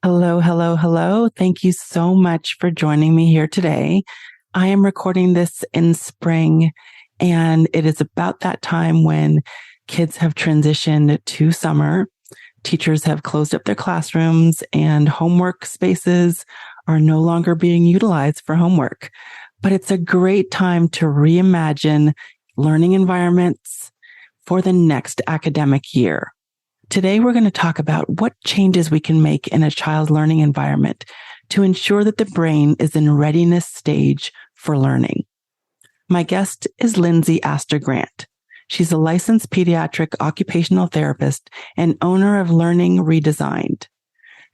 Hello, hello, hello. Thank you so much for joining me here today. I am recording this in spring, and it is about that time when kids have transitioned to summer. Teachers have closed up their classrooms and homework spaces are no longer being utilized for homework. But it's a great time to reimagine learning environments for the next academic year. Today, we're going to talk about what changes we can make in a child's learning environment to ensure that the brain is in readiness stage for learning. My guest is Lindsay Astor Grant. She's a licensed pediatric occupational therapist and owner of Learning Redesigned.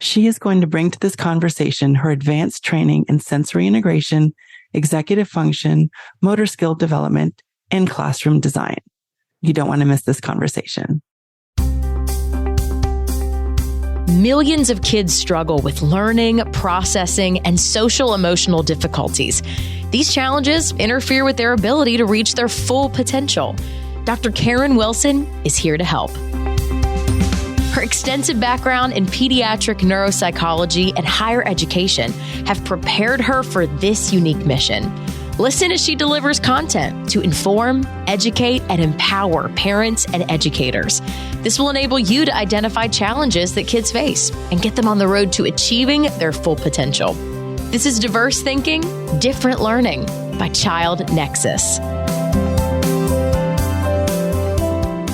She is going to bring to this conversation her advanced training in sensory integration, executive function, motor skill development, and classroom design. You don't want to miss this conversation. Millions of kids struggle with learning, processing, and social emotional difficulties. These challenges interfere with their ability to reach their full potential. Dr. Karen Wilson is here to help. Her extensive background in pediatric neuropsychology and higher education have prepared her for this unique mission. Listen as she delivers content to inform, educate, and empower parents and educators. This will enable you to identify challenges that kids face and get them on the road to achieving their full potential. This is Diverse Thinking, Different Learning by Child Nexus.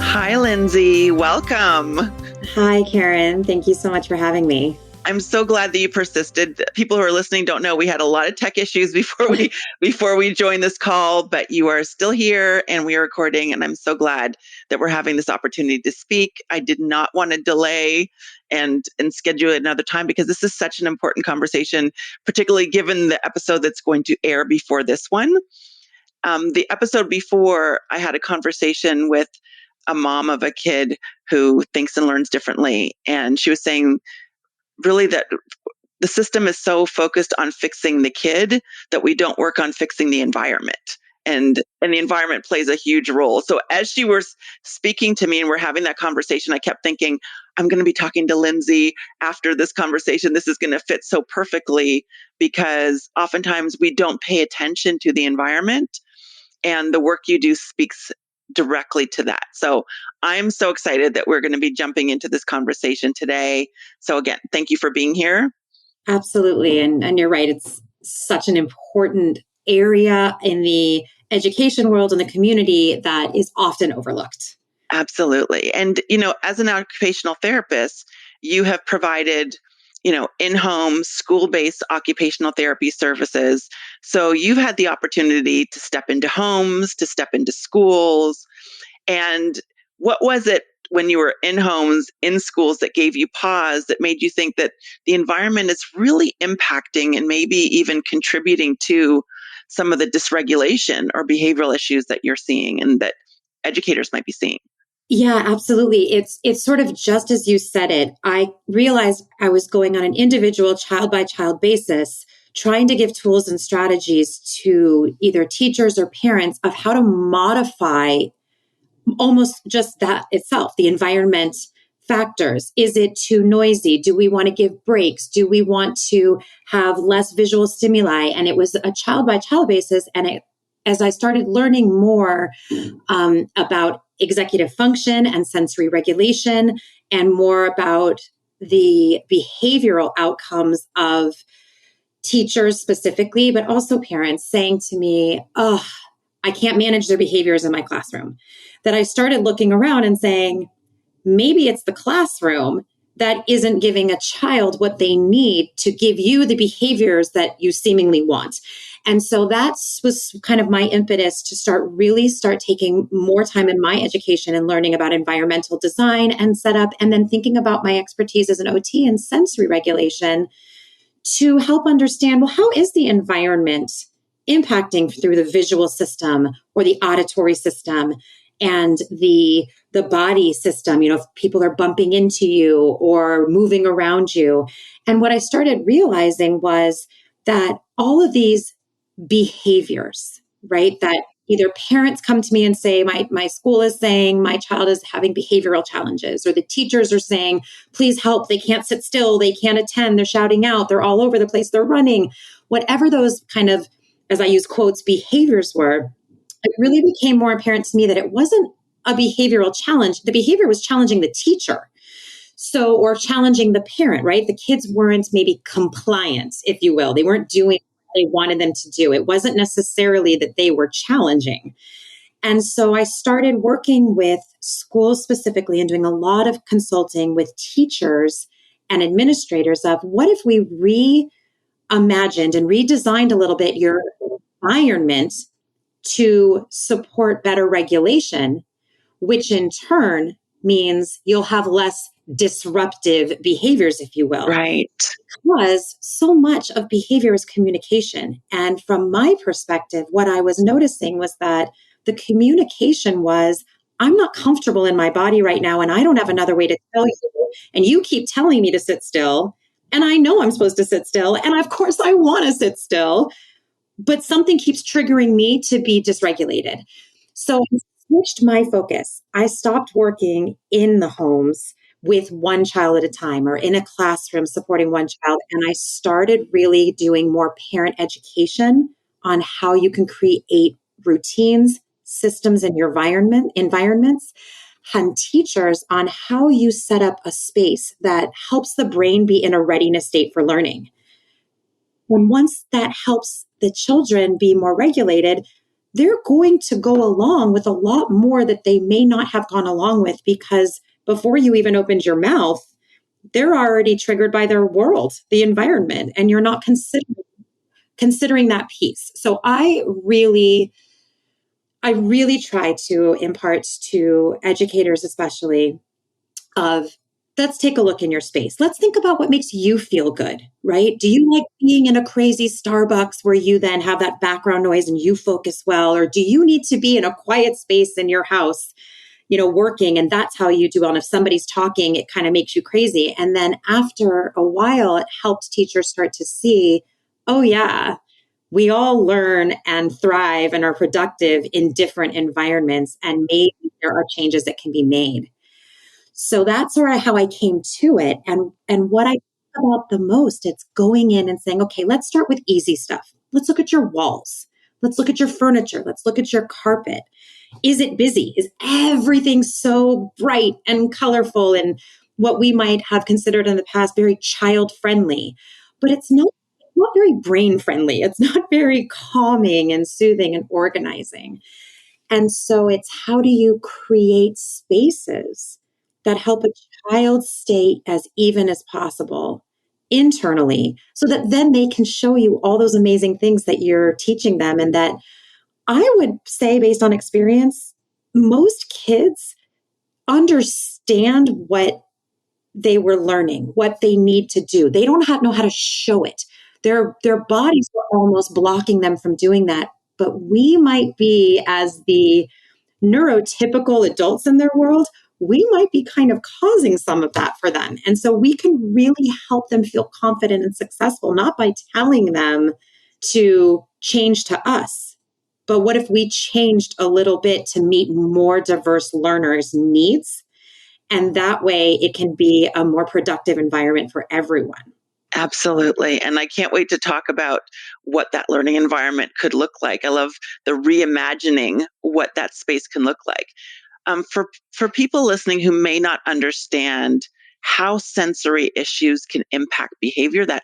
Hi, Lindsay. Welcome. Hi, Karen. Thank you so much for having me. I'm so glad that you persisted. People who are listening don't know we had a lot of tech issues before we joined this call, but you are still here and we are recording, and I'm so glad that we're having this opportunity to speak. I did not want to delay and schedule it another time because this is such an important conversation, particularly given the episode that's going to air before this one. The episode before, I had a conversation with a mom of a kid who thinks and learns differently, and she was saying really that the system is so focused on fixing the kid that we don't work on fixing the environment. And the environment plays a huge role. So as she was speaking to me and we're having that conversation, I kept thinking, I'm going to be talking to Lindsay after this conversation. This is going to fit so perfectly because oftentimes we don't pay attention to the environment, and the work you do speaks directly to that. So I'm so excited that we're going to be jumping into this conversation today. So again, thank you for being here. Absolutely. And you're right. It's such an important area in the education world and the community that is often overlooked. Absolutely. And, as an occupational therapist, you have provided, in-home, school-based occupational therapy services. So you've had the opportunity to step into homes, to step into schools. And what was it when you were in homes, in schools, that gave you pause, that made you think that the environment is really impacting and maybe even contributing to some of the dysregulation or behavioral issues that you're seeing and that educators might be seeing? Yeah, absolutely. It's sort of just as you said it. I realized I was going on an individual child by child basis, trying to give tools and strategies to either teachers or parents of how to modify almost just that itself, the environment factors. Is it too noisy? Do we want to give breaks? Do we want to have less visual stimuli? And it was a child by child basis. And as I started learning more about executive function and sensory regulation, and more about the behavioral outcomes of teachers specifically, but also parents saying to me, oh, I can't manage their behaviors in my classroom, that I started looking around and saying, maybe it's the classroom that isn't giving a child what they need to give you the behaviors that you seemingly want. And so that was kind of my impetus to start taking more time in my education and learning about environmental design and setup, and then thinking about my expertise as an OT in sensory regulation to help understand, well, how is the environment impacting through the visual system or the auditory system and the body system, if people are bumping into you or moving around you. And what I started realizing was that all of these behaviors, right, that either parents come to me and say, my school is saying my child is having behavioral challenges, or the teachers are saying, please help. They can't sit still. They can't attend. They're shouting out. They're all over the place. They're running. Whatever those kind of, as I use quotes, behaviors were, it really became more apparent to me that it wasn't a behavioral challenge. The behavior was challenging the teacher. So, or challenging the parent, right? The kids weren't maybe compliant, if you will. They weren't doing what they wanted them to do. It wasn't necessarily that they were challenging. And so I started working with schools specifically and doing a lot of consulting with teachers and administrators of what if we reimagined and redesigned a little bit your environment to support better regulation, which in turn means you'll have less disruptive behaviors, if you will. Right. Because so much of behavior is communication. And from my perspective, what I was noticing was that the communication was, I'm not comfortable in my body right now, and I don't have another way to tell you. And you keep telling me to sit still. And I know I'm supposed to sit still. And of course, I want to sit still. But something keeps triggering me to be dysregulated. So I switched my focus. I stopped working in the homes with one child at a time or in a classroom supporting one child. And I started really doing more parent education on how you can create routines, systems in your environments, and teachers on how you set up a space that helps the brain be in a readiness state for learning. And once that helps the children be more regulated, they're going to go along with a lot more that they may not have gone along with, because before you even opened your mouth, they're already triggered by their world, the environment, and you're not considering that piece. So I really try to impart to educators, especially, of let's take a look in your space. Let's think about what makes you feel good, right? Do you like being in a crazy Starbucks where you then have that background noise and you focus well? Or do you need to be in a quiet space in your house, working, and that's how you do well? And if somebody's talking, it kind of makes you crazy. And then after a while, it helped teachers start to see, oh yeah, we all learn and thrive and are productive in different environments. And maybe there are changes that can be made. So that's sort of how I came to it. And what I think about the most, it's going in and saying, okay, let's start with easy stuff. Let's look at your walls. Let's look at your furniture. Let's look at your carpet. Is it busy? Is everything so bright and colorful and what we might have considered in the past very child friendly? But it's not very brain friendly. It's not very calming and soothing and organizing. And so it's, how do you create spaces that help a child stay as even as possible internally, so that then they can show you all those amazing things that you're teaching them. And that, I would say, based on experience, most kids understand what they were learning, what they need to do. They don't know how to show it. Their bodies are almost blocking them from doing that. But we might be, as the neurotypical adults in their world, we might be kind of causing some of that for them. And so we can really help them feel confident and successful, not by telling them to change to us, but what if we changed a little bit to meet more diverse learners' needs? And that way it can be a more productive environment for everyone. Absolutely. And I can't wait to talk about what that learning environment could look like. I love the reimagining what that space can look like. For people listening who may not understand how sensory issues can impact behavior, that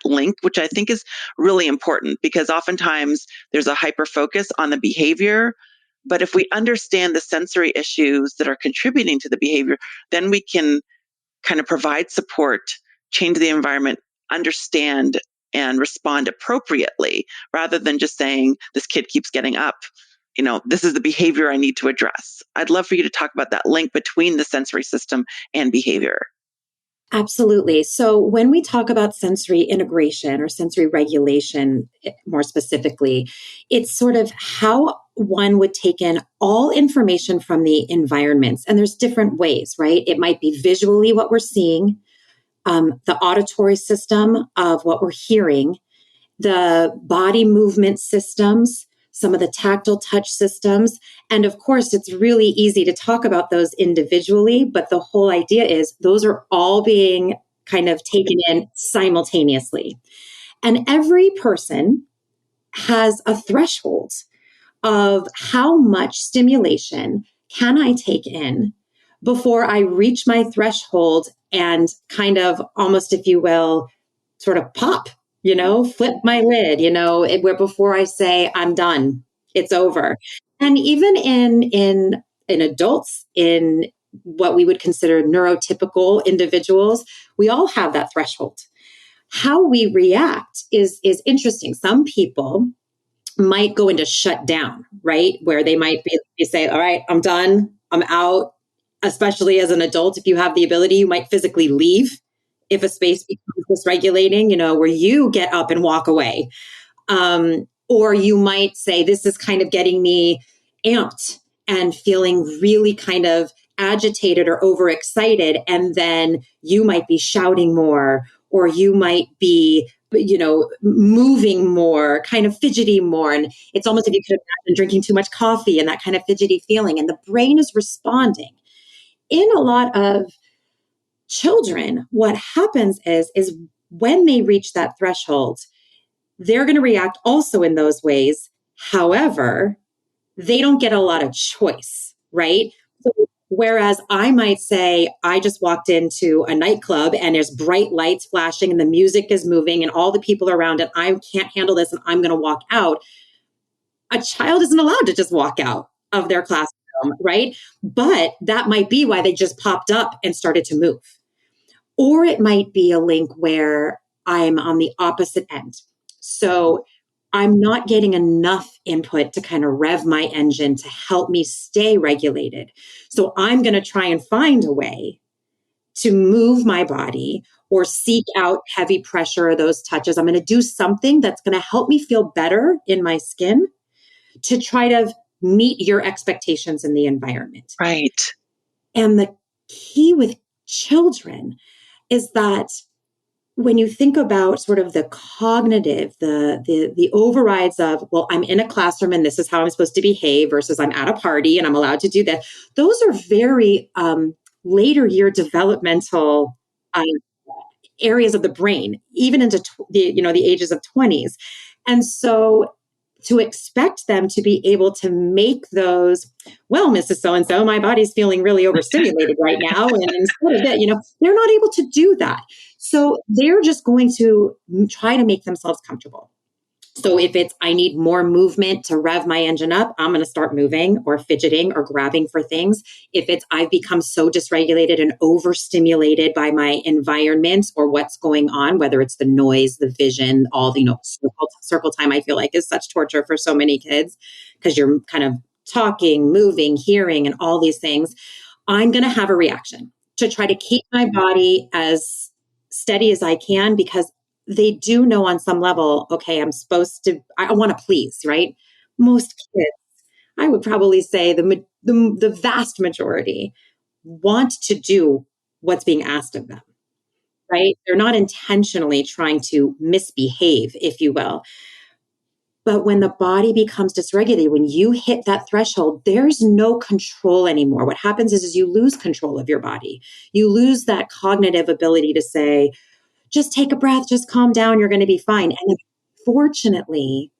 link, which I think is really important, because oftentimes there's a hyper focus on the behavior. But if we understand the sensory issues that are contributing to the behavior, then we can kind of provide support, change the environment, understand and respond appropriately, rather than just saying, this kid keeps getting up. This is the behavior I need to address. I'd love for you to talk about that link between the sensory system and behavior. Absolutely. So when we talk about sensory integration or sensory regulation, more specifically, it's sort of how one would take in all information from the environments. And there's different ways, right? It might be visually what we're seeing, the auditory system of what we're hearing, the body movement systems, some of the tactile touch systems. And of course, it's really easy to talk about those individually, but the whole idea is those are all being kind of taken in simultaneously. And every person has a threshold of how much stimulation can I take in before I reach my threshold and kind of almost, if you will, sort of pop, flip my lid, where before I say I'm done, it's over. And even in adults, in what we would consider neurotypical individuals, we all have that threshold. How we react is interesting. Some people might go into shut down, right? Where they might be say, all right, I'm done, I'm out. Especially as an adult, if you have the ability, you might physically leave if a space becomes dysregulating, where you get up and walk away. Or you might say, this is kind of getting me amped and feeling really kind of agitated or overexcited. And then you might be shouting more, or you might be, moving more, kind of fidgety more. And it's almost if you could imagine drinking too much coffee and that kind of fidgety feeling. And the brain is responding. In a lot of children, what happens is when they reach that threshold, they're going to react also in those ways. However, they don't get a lot of choice, right? So, whereas I might say, I just walked into a nightclub and there's bright lights flashing and the music is moving and all the people around it, I can't handle this and I'm going to walk out. A child isn't allowed to just walk out of their classroom, right? But that might be why they just popped up and started to move. Or it might be a link where I'm on the opposite end. So I'm not getting enough input to kind of rev my engine to help me stay regulated. So I'm going to try and find a way to move my body or seek out heavy pressure or those touches. I'm going to do something that's going to help me feel better in my skin to try to meet your expectations in the environment. Right. And the key with children is that when you think about sort of the cognitive, the overrides of, well, I'm in a classroom and this is how I'm supposed to behave versus I'm at a party and I'm allowed to do that. Those are very later year developmental areas of the brain, even into the ages of 20s. And so to expect them to be able to make those, well, Mrs. So-and-so, my body's feeling really overstimulated right now. And instead of that, they're not able to do that. So they're just going to try to make themselves comfortable. So if it's, I need more movement to rev my engine up, I'm going to start moving or fidgeting or grabbing for things. If it's, I've become so dysregulated and overstimulated by my environment or what's going on, whether it's the noise, the vision, all the, circle time, I feel like is such torture for so many kids because you're kind of talking, moving, hearing, and all these things. I'm going to have a reaction to try to keep my body as steady as I can because they do know on some level, okay, I want to please, right? Most kids, I would probably say the vast majority want to do what's being asked of them, right? They're not intentionally trying to misbehave, if you will. But when the body becomes dysregulated, when you hit that threshold, there's no control anymore. What happens is you lose control of your body. You lose that cognitive ability to say, just take a breath, just calm down, you're going to be fine. And fortunately,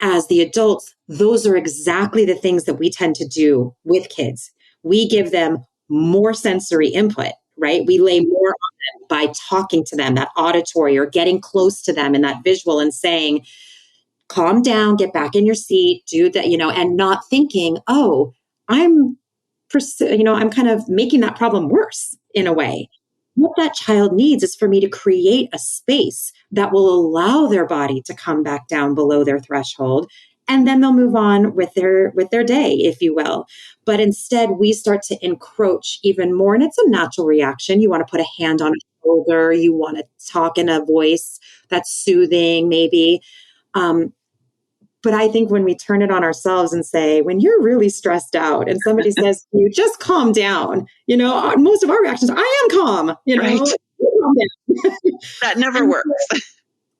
as the adults, those are exactly the things that we tend to do with kids. We give them more sensory input, right? We lay more on them by talking to them, that auditory or getting close to them and that visual and saying, calm down, get back in your seat, do that, and not thinking, oh, I'm kind of making that problem worse in a way. What that child needs is for me to create a space that will allow their body to come back down below their threshold. And then they'll move on with their day, if you will. But instead, we start to encroach even more. And it's a natural reaction. You want to put a hand on a shoulder. You want to talk in a voice that's soothing, maybe. But I think when we turn it on ourselves and say, when you're really stressed out and somebody says to you, just calm down, most of our reactions are, I am calm, Right. Calm down. That never works.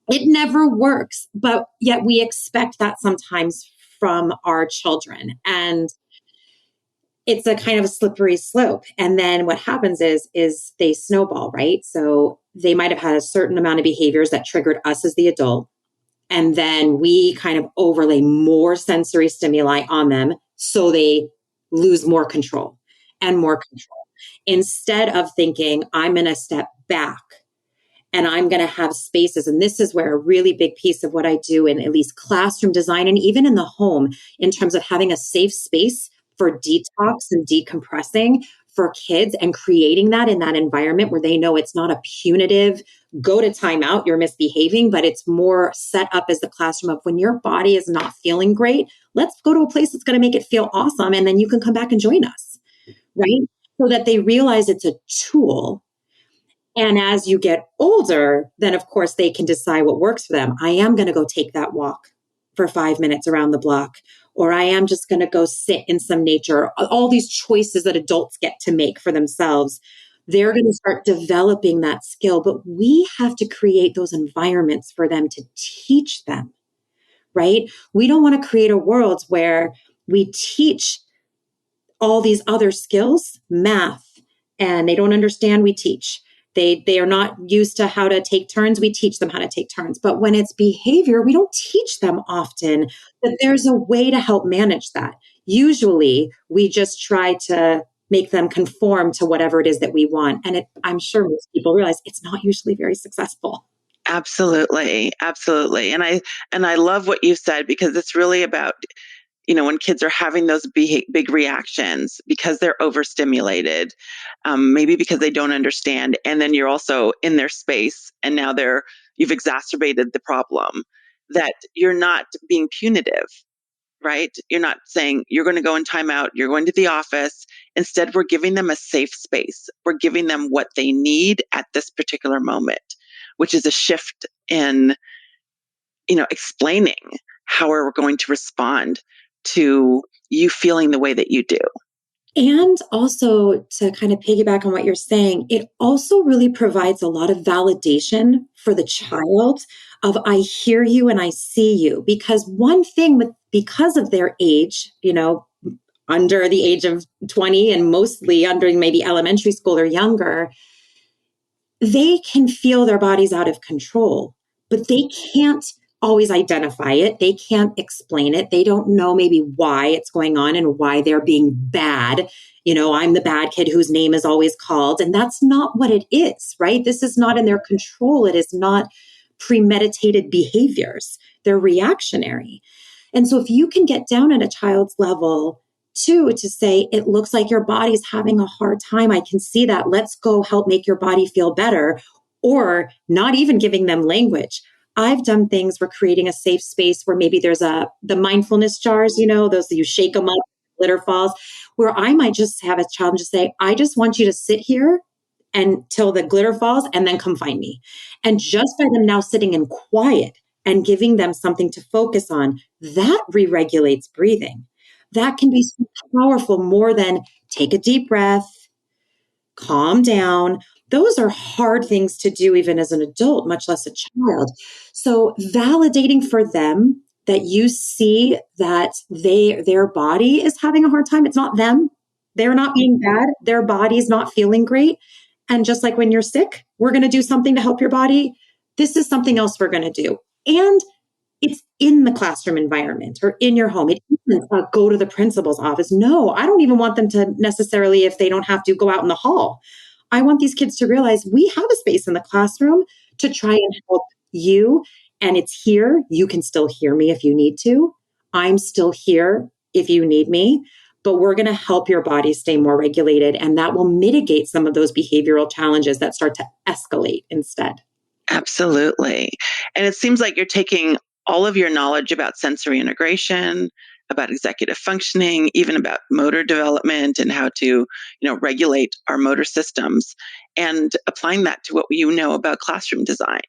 It never works. But yet we expect that sometimes from our children. And it's a kind of a slippery slope. And then what happens is they snowball, right? So they might have had a certain amount of behaviors that triggered us as the adult. And then we kind of overlay more sensory stimuli on them so they lose more control and more control. Instead of thinking, I'm going to step back and I'm going to have spaces. And this is where a really big piece of what I do in at least classroom design and even in the home, in terms of having a safe space for detox and decompressing for kids and creating that in that environment where they know it's not a punitive, go to timeout, you're misbehaving, but it's more set up as the classroom of when your body is not feeling great, let's go to a place that's going to make it feel awesome. And then you can come back and join us, right? So that they realize it's a tool. And as you get older, then of course they can decide what works for them. I am going to go take that walk for 5 minutes around the block, or I am just going to go sit in some nature. All these choices that adults get to make for themselves, they're going to start developing that skill. But we have to create those environments for them to teach them, right? We don't want to create a world where we teach all these other skills, math, and they don't understand, we teach. They are not used to how to take turns. We teach them how to take turns. But when it's behavior, we don't teach them often that there's a way to help manage that. Usually we just try to make them conform to whatever it is that we want. And I'm sure most people realize it's not usually very successful. Absolutely. Absolutely. And I love what you said, because it's really about, when kids are having those big reactions because they're overstimulated, maybe because they don't understand. And then you're also in their space and now you've exacerbated the problem, that you're not being punitive, right? You're not saying you're going to go in timeout, you're going to the office. Instead, we're giving them a safe space. We're giving them what they need at this particular moment, which is a shift in, explaining how we're going to respond to you feeling the way that you do. And also, to kind of piggyback on what you're saying, it also really provides a lot of validation for the child of I hear you and I see you. Because one thing because of their age, under the age of 20 and mostly under maybe elementary school or younger, they can feel their bodies out of control, but they can't always identify it. They can't explain it. They don't know maybe why it's going on and why they're being bad. I'm the bad kid whose name is always called. And that's not what it is, right? This is not in their control. It is not premeditated behaviors. They're reactionary. And so if you can get down at a child's level too, to say, it looks like your body's having a hard time. I can see that. Let's go help make your body feel better. Or not even giving them language. I've done things where creating a safe space where maybe there's the mindfulness jars, those that you shake them up, glitter falls, where I might just have a child just say, I just want you to sit here until the glitter falls and then come find me. And just by them now sitting in quiet and giving them something to focus on, that re-regulates breathing. That can be so powerful, more than take a deep breath, calm down. Those are hard things to do even as an adult, much less a child. So validating for them that you see that their body is having a hard time. It's not them. They're not being bad. Their body's not feeling great. And just like when you're sick, we're going to do something to help your body. This is something else we're going to do. And it's in the classroom environment or in your home. It isn't go to the principal's office. No, I don't even want them to necessarily, if they don't have to, go out in the hall. I want these kids to realize we have a space in the classroom to try and help you. And it's here. You can still hear me if you need to. I'm still here if you need me. But we're going to help your body stay more regulated. And that will mitigate some of those behavioral challenges that start to escalate instead. Absolutely. And it seems like you're taking all of your knowledge about sensory integration, about executive functioning, even about motor development and how to, regulate our motor systems, and applying that to what you know about classroom design.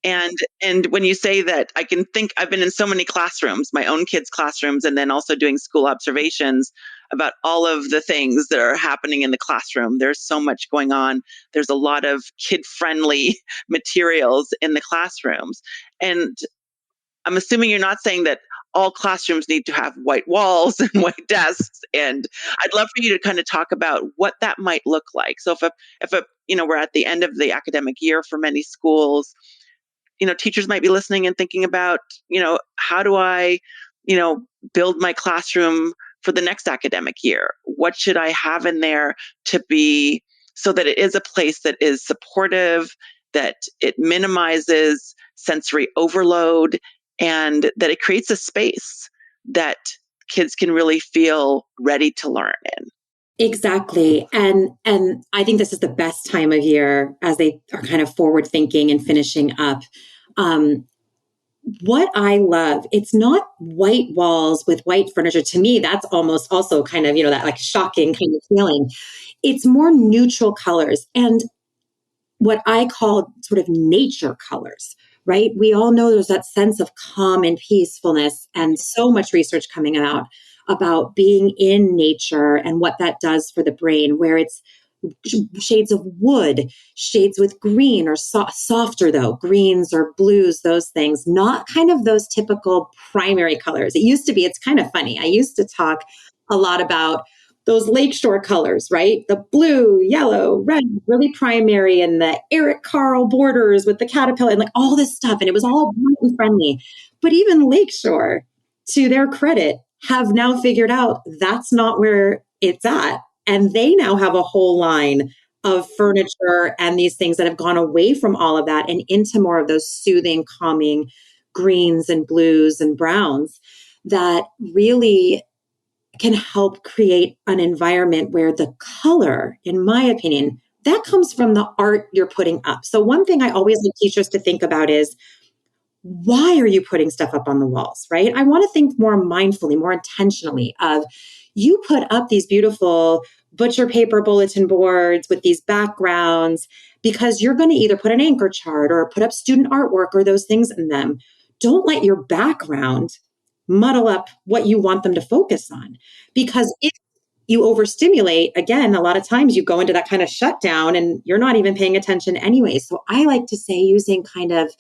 And when you say that, I can think I've been in so many classrooms, my own kids' classrooms, and then also doing school observations about all of the things that are happening in the classroom. There's so much going on. There's a lot of kid-friendly materials in the classrooms. And I'm assuming you're not saying that all classrooms need to have white walls and white desks. And I'd love for you to kind of talk about what that might look like. So if we're at the end of the academic year for many schools, teachers might be listening and thinking about, how do I, build my classroom for the next academic year? What should I have in there to be so that it is a place that is supportive, that it minimizes sensory overload, and that it creates a space that kids can really feel ready to learn in? Exactly. And I think this is the best time of year as they are kind of forward thinking and finishing up. What I love, it's not white walls with white furniture. To me, that's almost also kind of, that like shocking kind of feeling. It's more neutral colors and what I call sort of nature colors, right? We all know there's that sense of calm and peacefulness, and so much research coming out about being in nature and what that does for the brain, where it's shades of wood, shades with green or softer though, greens or blues, those things, not kind of those typical primary colors. It used to be, it's kind of funny. I used to talk a lot about those lakeshore colors, right? The blue, yellow, red, really primary, and the Eric Carle borders with the caterpillar and like all this stuff. And it was all bright and friendly. But even Lakeshore, to their credit, have now figured out that's not where it's at. And they now have a whole line of furniture and these things that have gone away from all of that and into more of those soothing, calming greens and blues and browns that really can help create an environment where the color, in my opinion, that comes from the art you're putting up. So one thing I always like teachers to think about is, why are you putting stuff up on the walls, right? I want to think more mindfully, more intentionally of, you put up these beautiful butcher paper bulletin boards with these backgrounds because you're going to either put an anchor chart or put up student artwork or those things in them. Don't let your background muddle up what you want them to focus on. Because if you overstimulate, again, a lot of times you go into that kind of shutdown and you're not even paying attention anyway. So I like to say using kind of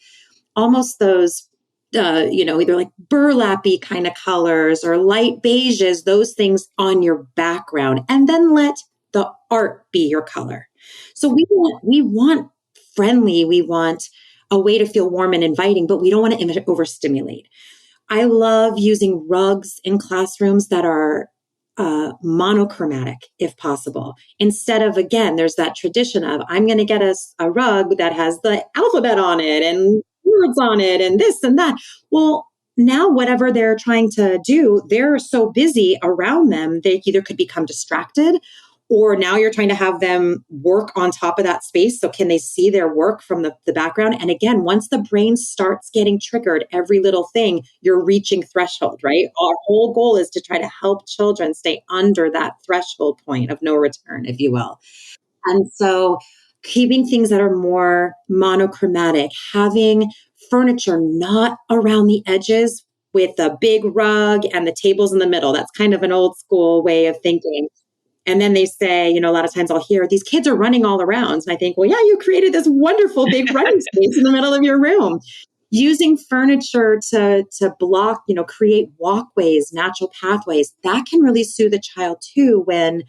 almost those, either like burlappy kind of colors or light beiges, those things on your background, and then let the art be your color. So we want friendly, we want a way to feel warm and inviting, but we don't want to overstimulate. I love using rugs in classrooms that are monochromatic, if possible. Instead of, again, there's that tradition of, I'm going to get us a rug that has the alphabet on it and words on it and this and that. Well, now whatever they're trying to do, they're so busy around them, they either could become distracted, or now you're trying to have them work on top of that space. So can they see their work from the background? And again, once the brain starts getting triggered, every little thing, you're reaching threshold, right? Our whole goal is to try to help children stay under that threshold point of no return, if you will. And so keeping things that are more monochromatic, having furniture not around the edges with a big rug and the tables in the middle. That's kind of an old school way of thinking. And then they say, a lot of times I'll hear these kids are running all around. And I think, well, yeah, you created this wonderful big running space in the middle of your room. Using furniture to block, create walkways, natural pathways, that can really soothe the child too. When,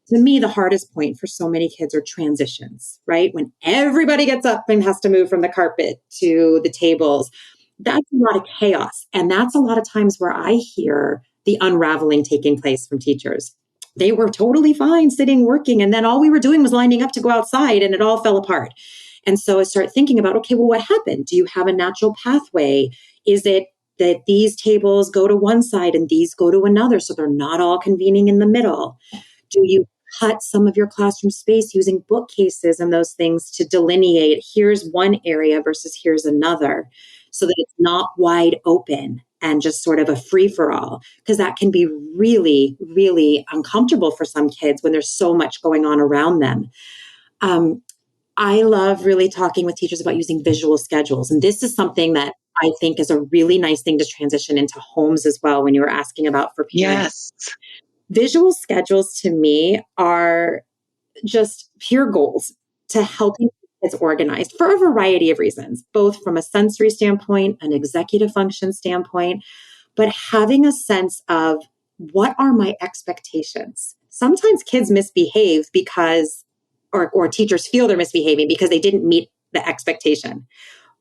to me, the hardest point for so many kids are transitions, right? When everybody gets up and has to move from the carpet to the tables, that's a lot of chaos. And that's a lot of times where I hear the unraveling taking place from teachers. They were totally fine sitting, working. And then all we were doing was lining up to go outside and it all fell apart. And so I start thinking about, okay, well, what happened? Do you have a natural pathway? Is it that these tables go to one side and these go to another, so they're not all convening in the middle? Do you cut some of your classroom space using bookcases and those things to delineate, here's one area versus here's another, so that it's not wide open and just sort of a free-for-all? Because that can be really, really uncomfortable for some kids when there's so much going on around them. I love really talking with teachers about using visual schedules. And this is something that I think is a really nice thing to transition into homes as well, when you were asking about for parents. Yes. Visual schedules to me are just pure goals to helping kids organized for a variety of reasons, both from a sensory standpoint, an executive function standpoint. but having a sense of what are my expectations? Sometimes kids misbehave because, or teachers feel they're misbehaving because they didn't meet the expectation.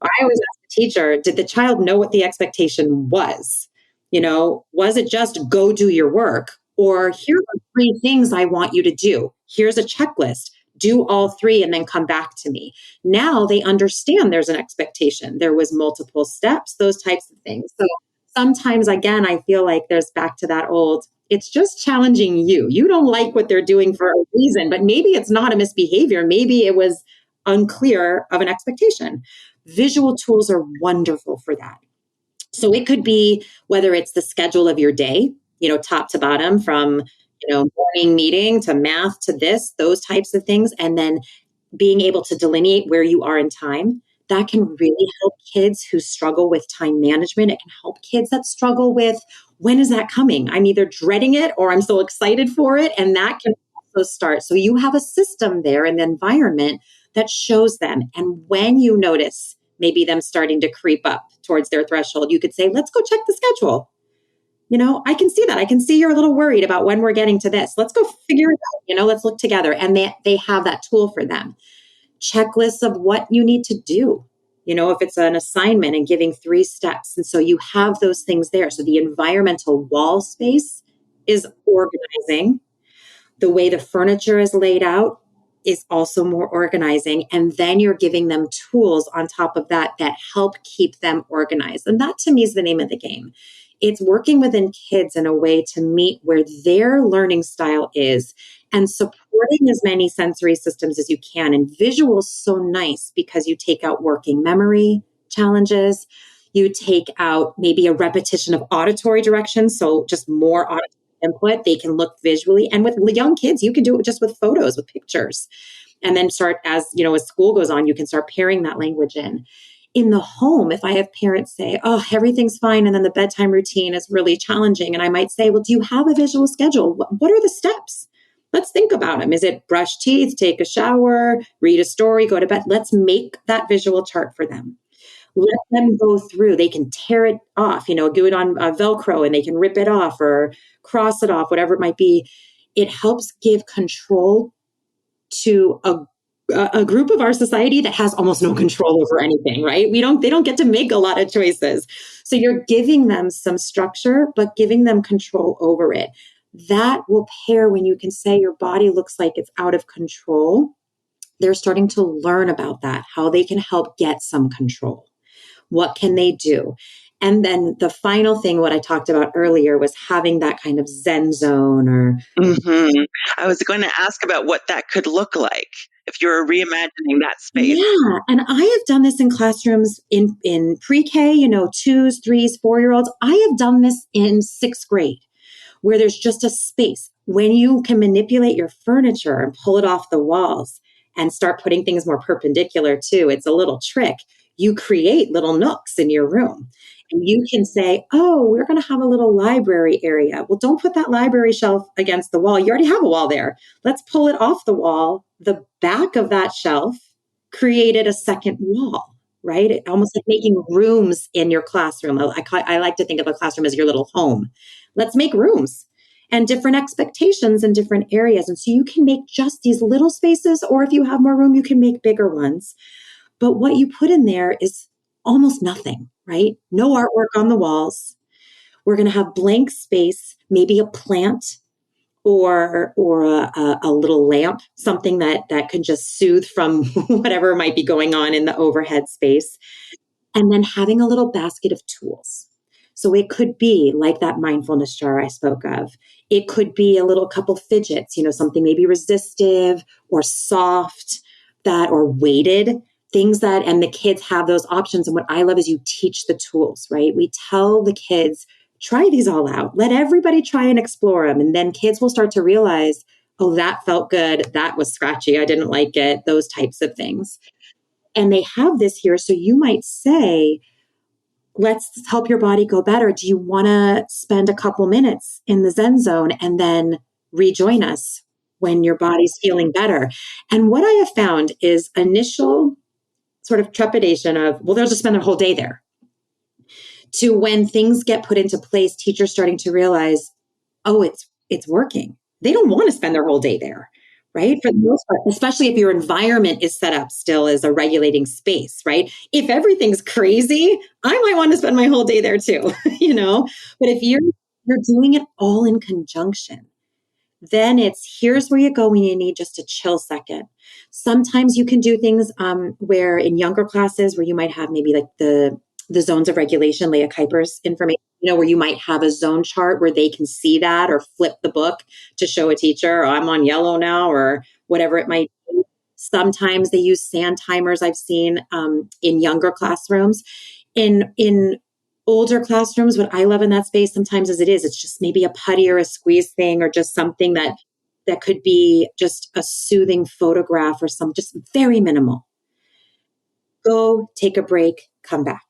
I always ask the teacher, did the child know what the expectation was? Was it just go do your work? Or here are three things I want you to do. Here's a checklist. Do all three and then come back to me. Now they understand there's an expectation. There was multiple steps, those types of things. So sometimes, again, I feel like there's back to that old, it's just challenging you. You don't like what they're doing for a reason, but maybe it's not a misbehavior. Maybe it was unclear of an expectation. Visual tools are wonderful for that. So it could be whether it's the schedule of your day, top to bottom from, morning meeting to math to this, those types of things. And then being able to delineate where you are in time. That can really help kids who struggle with time management. It can help kids that struggle with, when is that coming? I'm either dreading it or I'm so excited for it. And that can also start. So you have a system there in the environment that shows them. And when you notice maybe them starting to creep up towards their threshold, you could say, let's go check the schedule. I can see that. I can see you're a little worried about when we're getting to this. Let's go figure it out. Let's look together. And they have that tool for them. Checklists of what you need to do. If it's an assignment and giving 3 steps. And so you have those things there. So the environmental wall space is organizing. The way the furniture is laid out is also more organizing. And then you're giving them tools on top of that help keep them organized. And that to me is the name of the game. It's working within kids in a way to meet where their learning style is and supporting as many sensory systems as you can. And visual is so nice because you take out working memory challenges. You take out maybe a repetition of auditory directions. So just more auditory input. They can look visually. And with young kids, you can do it just with photos, with pictures. And then start as school goes on, you can start pairing that language in. In the home, if I have parents say, oh, everything's fine, and then the bedtime routine is really challenging, and I might say, well, do you have a visual schedule? What are the steps? Let's think about them. Is it brush teeth, take a shower, read a story, go to bed? Let's make that visual chart for them. Let them go through. They can tear it off, do it on Velcro, and they can rip it off or cross it off, whatever it might be. It helps give control to a group of our society that has almost no control over anything, right? They don't get to make a lot of choices. So you're giving them some structure, but giving them control over it. That will pair when you can say your body looks like it's out of control. They're starting to learn about that, how they can help get some control. What can they do? And then the final thing, what I talked about earlier, was having that kind of Zen zone or. Mm-hmm. I was going to ask about what that could look like if you're reimagining that space. Yeah. And I have done this in classrooms in pre-K, 2s, 3s, 4-year-olds. I have done this in 6th grade where there's just a space. When you can manipulate your furniture and pull it off the walls and start putting things more perpendicular too, it's a little trick. You create little nooks in your room. And you can say, oh, we're going to have a little library area. Well, don't put that library shelf against the wall. You already have a wall there. Let's pull it off the wall. The back of that shelf created a second wall, right? Almost like making rooms in your classroom. I like to think of a classroom as your little home. Let's make rooms and different expectations in different areas. And so you can make just these little spaces, or if you have more room, you can make bigger ones. But what you put in there is almost nothing, right? No artwork on the walls. We're going to have blank space, maybe a plant or a little lamp, something that can just soothe from whatever might be going on in the overhead space. And then having a little basket of tools. So it could be like that mindfulness jar I spoke of. It could be a little couple fidgets, something maybe resistive or soft or weighted. Things that, and the kids have those options. And what I love is you teach the tools, right? We tell the kids, try these all out. Let everybody try and explore them. And then kids will start to realize, oh, that felt good. That was scratchy. I didn't like it. Those types of things. And they have this here. So you might say, let's help your body go better. Do you want to spend a couple minutes in the Zen zone and then rejoin us when your body's feeling better? And what I have found is initial sort of trepidation of, well, they'll just spend their whole day there, to when things get put into place, teachers starting to realize, oh, it's working. They don't want to spend their whole day there, right? For the most part, especially if your environment is set up still as a regulating space, right? If everything's crazy, I might want to spend my whole day there too, you know? But if you're doing it all in conjunction, then it's here's where you go when you need just a chill second. Sometimes you can do things where in younger classes where you might have maybe like the zones of regulation, Leah Kuyper's information, where you might have a zone chart where they can see that or flip the book to show a teacher, oh, I'm on yellow now, or whatever it might be. Sometimes they use sand timers I've seen in younger classrooms. In older classrooms, what I love in that space sometimes is it's just maybe a putty or a squeeze thing or just something that could be just a soothing photograph or some just very minimal. Go take a break, come back.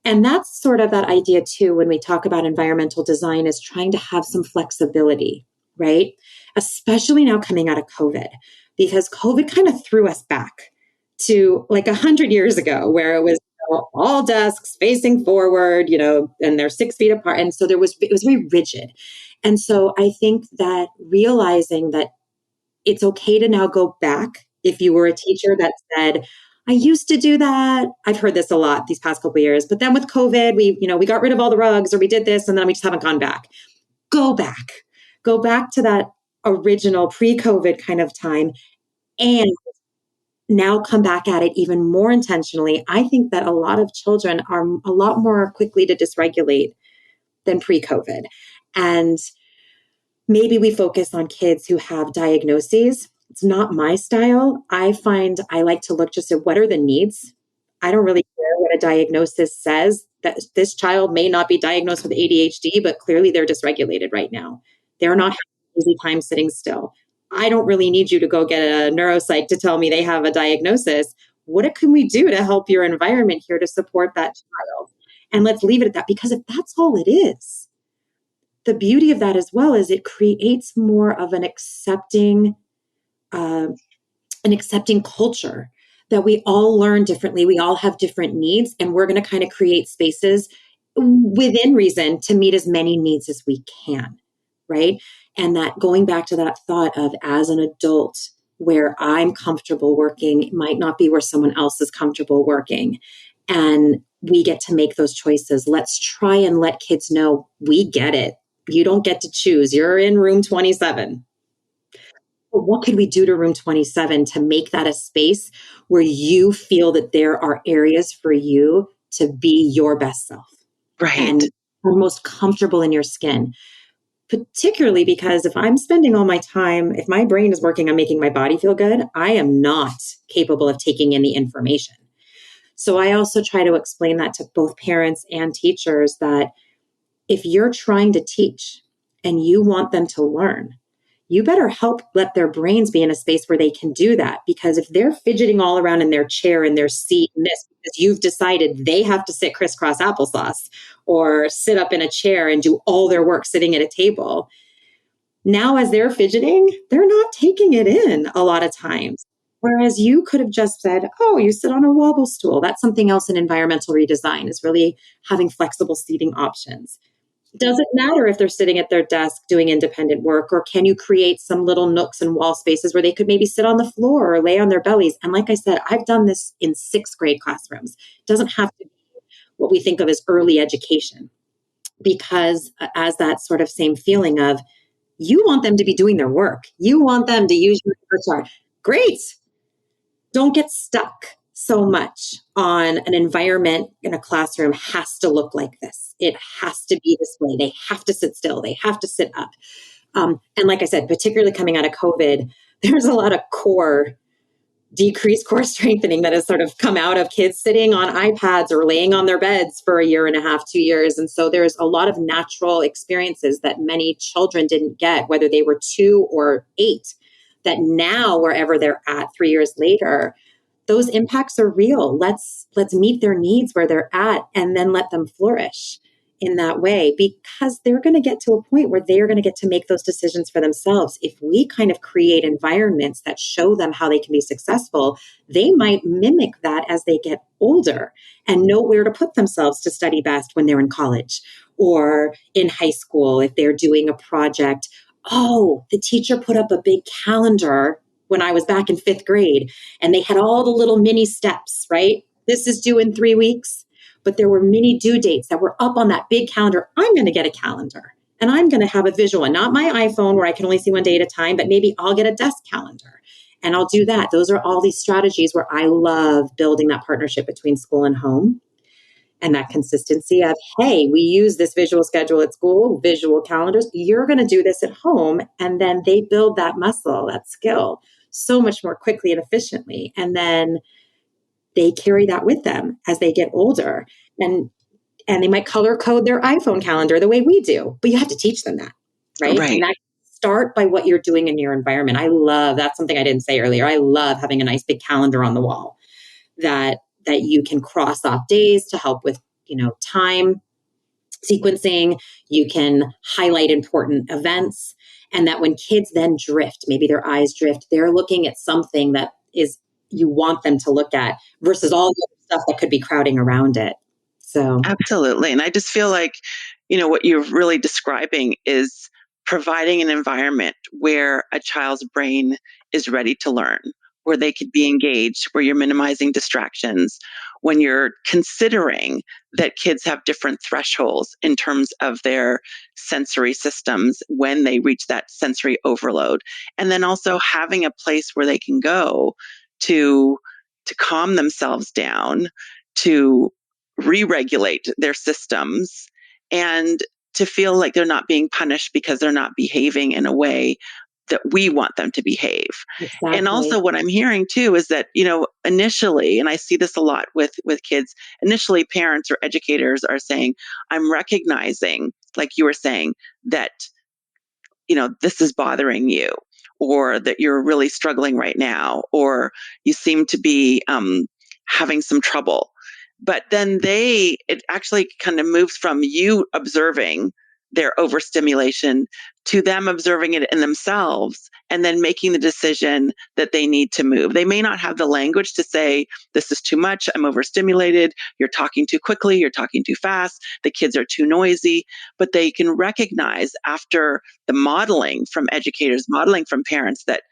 And that's sort of that idea too, when we talk about environmental design, is trying to have some flexibility, right? Especially now coming out of COVID, because COVID kind of threw us back to like 100 years ago, where it was all desks facing forward, and they're 6 feet apart. And so it was very rigid. And so I think that realizing that it's okay to now go back. If you were a teacher that said, I used to do that. I've heard this a lot these past couple of years, but then with COVID, we got rid of all the rugs or we did this and then we just haven't gone back. Go back to that original pre-COVID kind of time and now come back at it even more intentionally. I think that a lot of children are a lot more quickly to dysregulate than pre-COVID. And maybe we focus on kids who have diagnoses. It's not my style. I find I like to look just at what are the needs. I don't really care what a diagnosis says. That this child may not be diagnosed with ADHD, but clearly they're dysregulated right now. They're not having an easy time sitting still. I don't really need you to go get a neuropsych to tell me they have a diagnosis. What can we do to help your environment here to support that child? And let's leave it at that, because if that's all it is, the beauty of that as well is it creates more of an accepting culture that we all learn differently. We all have different needs, and we're going to kind of create spaces within reason to meet as many needs as we can, right? And that going back to that thought of as an adult, where I'm comfortable working might not be where someone else is comfortable working. And we get to make those choices. Let's try and let kids know we get it. You don't get to choose. You're in room 27. But what could we do to room 27 to make that a space where you feel that there are areas for you to be your best self? Right. And are most comfortable in your skin. Particularly because if I'm spending all my time, if my brain is working on making my body feel good, I am not capable of taking in the information. So I also try to explain that to both parents and teachers that if you're trying to teach and you want them to learn, you better help let their brains be in a space where they can do that. Because if they're fidgeting all around in their chair and their seat and this, because you've decided they have to sit crisscross applesauce or sit up in a chair and do all their work sitting at a table, now as they're fidgeting, they're not taking it in a lot of times. Whereas you could have just said, oh, you sit on a wobble stool. That's something else in environmental redesign, is really having flexible seating options. Does it matter if they're sitting at their desk doing independent work, or can you create some little nooks and wall spaces where they could maybe sit on the floor or lay on their bellies? And like I said, I've done this in 6th grade classrooms. It doesn't have to be what we think of as early education, because as that sort of same feeling of you want them to be doing their work. You want them to use your repertoire. Great. Don't get stuck so much on an environment in a classroom has to look like this. It has to be this way. They have to sit still. They have to sit up. And like I said, particularly coming out of COVID, there's a lot of decreased core strengthening that has sort of come out of kids sitting on iPads or laying on their beds for 1.5 years, 2 years. And so there's a lot of natural experiences that many children didn't get, whether they were 2 or 8, that now wherever they're at 3 years later, those impacts are real. Let's meet their needs where they're at and then let them flourish. in that way, because they're going to get to a point where they're going to get to make those decisions for themselves. If we kind of create environments that show them how they can be successful, they might mimic that as they get older and know where to put themselves to study best when they're in college or in high school. If they're doing a project, oh, the teacher put up a big calendar when I was back in 5th grade, and they had all the little mini steps, right? This is due in 3 weeks. But there were many due dates that were up on that big calendar. I'm going to get a calendar and I'm going to have a visual one, not my iPhone where I can only see one day at a time, but maybe I'll get a desk calendar and I'll do that. Those are all these strategies where I love building that partnership between school and home and that consistency of, hey, we use this visual schedule at school, visual calendars. You're going to do this at home. And then they build that muscle, that skill so much more quickly and efficiently. And then they carry that with them as they get older, and they might color code their iPhone calendar the way we do, but you have to teach them that, right? Right. And that start by what you're doing in your environment. I love, that's something I didn't say earlier. I love having a nice big calendar on the wall that you can cross off days to help with, time sequencing. You can highlight important events, and that when kids then drift, maybe their eyes drift, they're looking at something that is you want them to look at versus all the other stuff that could be crowding around it. So Absolutely. And I just feel like, what you're really describing is providing an environment where a child's brain is ready to learn, where they could be engaged, where you're minimizing distractions, when you're considering that kids have different thresholds in terms of their sensory systems when they reach that sensory overload. And then also having a place where they can go to calm themselves down, to re-regulate their systems, and to feel like they're not being punished because they're not behaving in a way that we want them to behave. exactly. And also what I'm hearing too is that, initially, and I see this a lot with kids, initially parents or educators are saying, I'm recognizing, like you were saying, that, this is bothering you, or that you're really struggling right now, or you seem to be having some trouble. But then it actually kind of moves from you observing their overstimulation to them observing it in themselves and then making the decision that they need to move. They may not have the language to say, this is too much, I'm overstimulated, you're talking too quickly, you're talking too fast, the kids are too noisy, but they can recognize after the modeling from educators, modeling from parents, that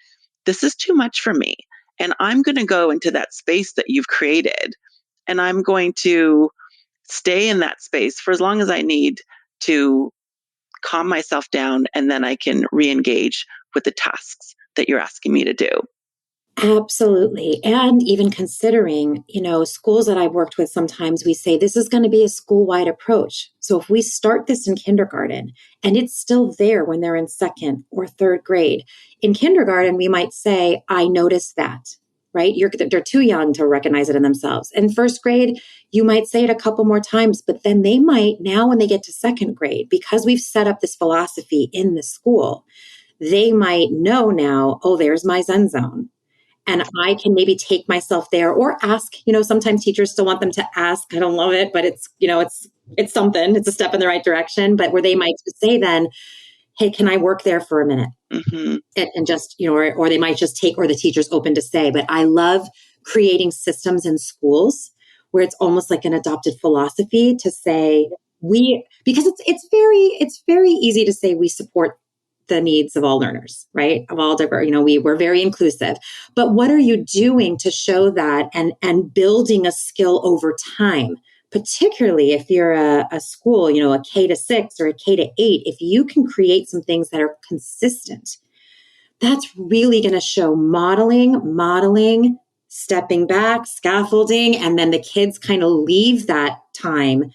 this is too much for me. And I'm going to go into that space that you've created, and I'm going to stay in that space for as long as I need to calm myself down, and then I can re-engage with the tasks that you're asking me to do. Absolutely. And even considering, schools that I've worked with, sometimes we say this is going to be a school-wide approach. So if we start this in kindergarten and it's still there when they're in 2nd or 3rd grade, in kindergarten, we might say, I noticed that, right? They're too young to recognize it in themselves. In 1st grade, you might say it a couple more times, but then they might, now when they get to 2nd grade, because we've set up this philosophy in the school, they might know now, oh, there's my Zen zone. And I can maybe take myself there or ask, sometimes teachers still want them to ask. I don't love it, but it's something, it's a step in the right direction, but where they might say then, hey, can I work there for a minute? Mm-hmm. And just, or they might just take, or the teacher's open to say, but I love creating systems in schools where it's almost like an adopted philosophy to say because it's very easy to say we support the needs of all learners, right? Of all different, we're very inclusive, but what are you doing to show that and building a skill over time? Particularly if you're a school, a K-6 or a K-8, if you can create some things that are consistent, that's really going to show modeling, stepping back, scaffolding, and then the kids kind of leave that time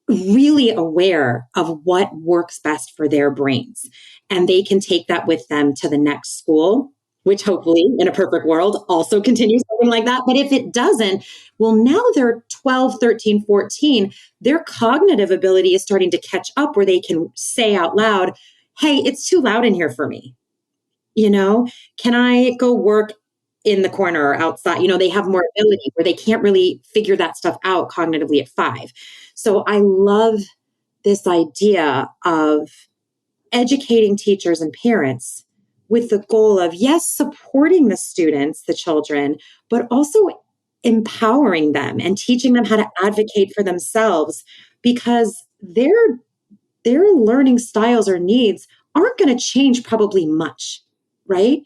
really aware of what works best for their brains. And they can take that with them to the next school, which hopefully in a perfect world also continues something like that. But if it doesn't, well, now they're 12, 13, 14, their cognitive ability is starting to catch up where they can say out loud, hey, it's too loud in here for me. Can I go work in the corner or outside? They have more ability where they can't really figure that stuff out cognitively at 5. So I love this idea of educating teachers and parents with the goal of, yes, supporting the students, the children, but also empowering them and teaching them how to advocate for themselves, because their learning styles or needs aren't going to change probably much, right?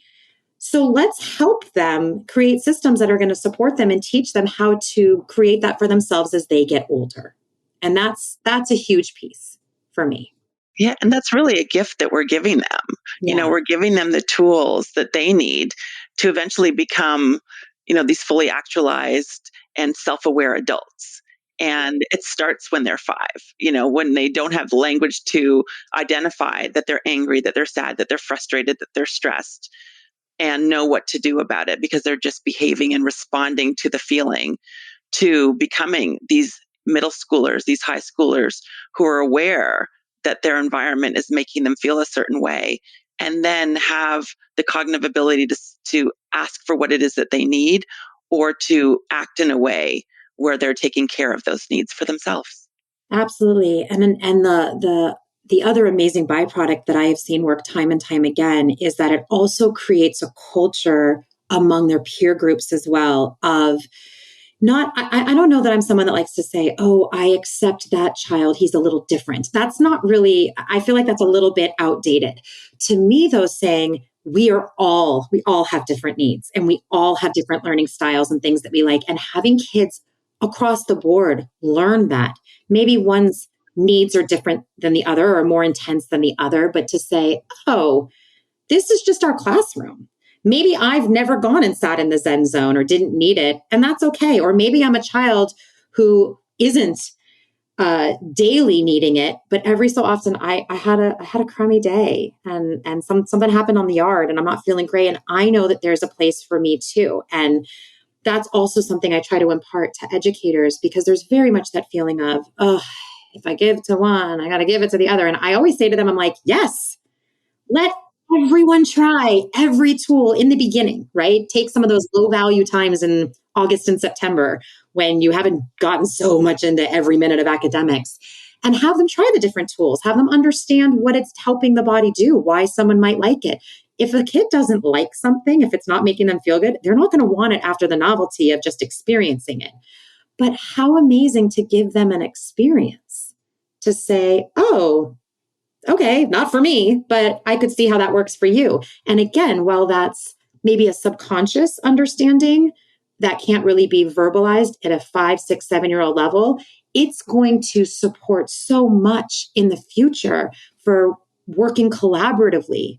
So let's help them create systems that are going to support them and teach them how to create that for themselves as they get older. And that's a huge piece for me. Yeah, and that's really a gift that we're giving them. Yeah. We're giving them the tools that they need to eventually become, these fully actualized and self-aware adults. And it starts when they're 5, when they don't have the language to identify that they're angry, that they're sad, that they're frustrated, that they're stressed, and know what to do about it because they're just behaving and responding to the feeling, to becoming these middle schoolers, these high schoolers who are aware that their environment is making them feel a certain way, and then have the cognitive ability to ask for what it is that they need, or to act in a way where they're taking care of those needs for themselves. Absolutely. And the other amazing byproduct that I have seen work time and time again is that it also creates a culture among their peer groups as well of not, I don't know that I'm someone that likes to say, oh, I accept that child, he's a little different. That's not really, I feel like that's a little bit outdated. To me, though, saying we all have different needs and we all have different learning styles and things that we like, and having kids across the board learn that. Maybe one's needs are different than the other or more intense than the other, but to say, oh, this is just our classroom. Maybe I've never gone and sat in the Zen zone or didn't need it, and that's okay. Or maybe I'm a child who isn't daily needing it, but every so often I had a crummy day and something happened on the yard and I'm not feeling great, and I know that there's a place for me too. And that's also something I try to impart to educators, because there's very much that feeling of, oh, if I give to one, I got to give it to the other. And I always say to them, I'm like, yes, let everyone try every tool in the beginning, right? Take some of those low value times in August and September when you haven't gotten so much into every minute of academics, and have them try the different tools, have them understand what it's helping the body do, why someone might like it. If a kid doesn't like something, if it's not making them feel good, they're not going to want it after the novelty of just experiencing it. But how amazing to give them an experience to say, oh, okay, not for me, but I could see how that works for you. And again, while that's maybe a subconscious understanding that can't really be verbalized at a 5, 6, 7-year-old level, it's going to support so much in the future for working collaboratively.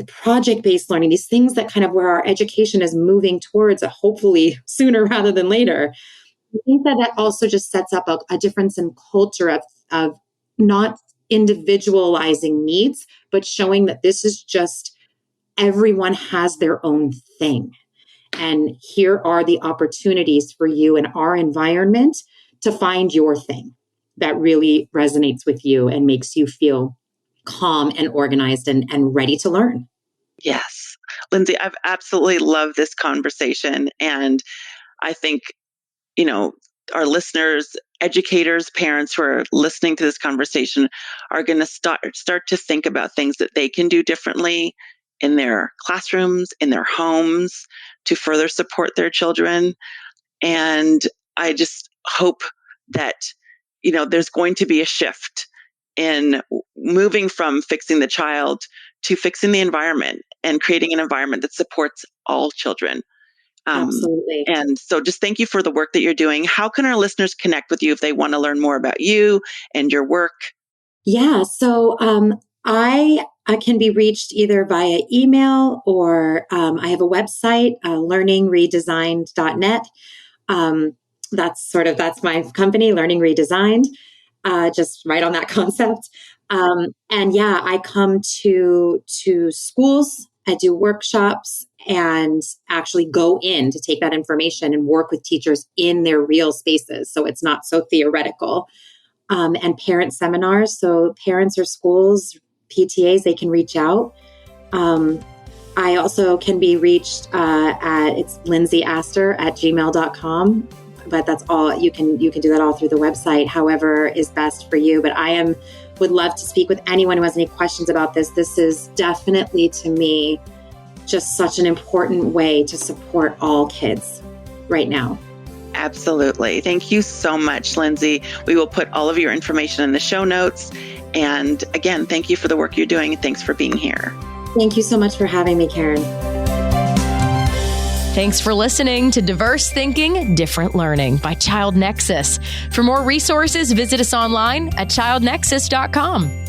Project-based learning, these things that kind of where our education is moving towards, hopefully sooner rather than later. I think that also just sets up a difference in culture of not individualizing needs, but showing that this is just everyone has their own thing. And here are the opportunities for you in our environment to find your thing that really resonates with you and makes you feel calm and organized and ready to learn. Yes. Lindsay, I've absolutely loved this conversation. And I think, our listeners, educators, parents who are listening to this conversation are going to start to think about things that they can do differently in their classrooms, in their homes, to further support their children. And I just hope that, there's going to be a shift in moving from fixing the child to fixing the environment and creating an environment that supports all children. Absolutely. And so just thank you for the work that you're doing. How can our listeners connect with you if they want to learn more about you and your work? Yeah. So I can be reached either via email or I have a website, learningredesigned.net. That's my company, Learning Redesigned, just right on that concept. And yeah, I come to schools, I do workshops, and actually go in to take that information and work with teachers in their real spaces. So it's not so theoretical. And parent seminars. So parents or schools, PTAs, they can reach out. I also can be reached it's Lindsay Astor at gmail.com. but that's all you can do that all through the website, however is best for you. But would love to speak with anyone who has any questions about this. This is definitely, to me, just such an important way to support all kids right now. Absolutely. Thank you so much, Lindsay. We will put all of your information in the show notes. And again, thank you for the work you're doing. Thanks for being here. Thank you so much for having me, Karen. Thanks for listening to Diverse Thinking, Different Learning by Child Nexus. For more resources, visit us online at childnexus.com.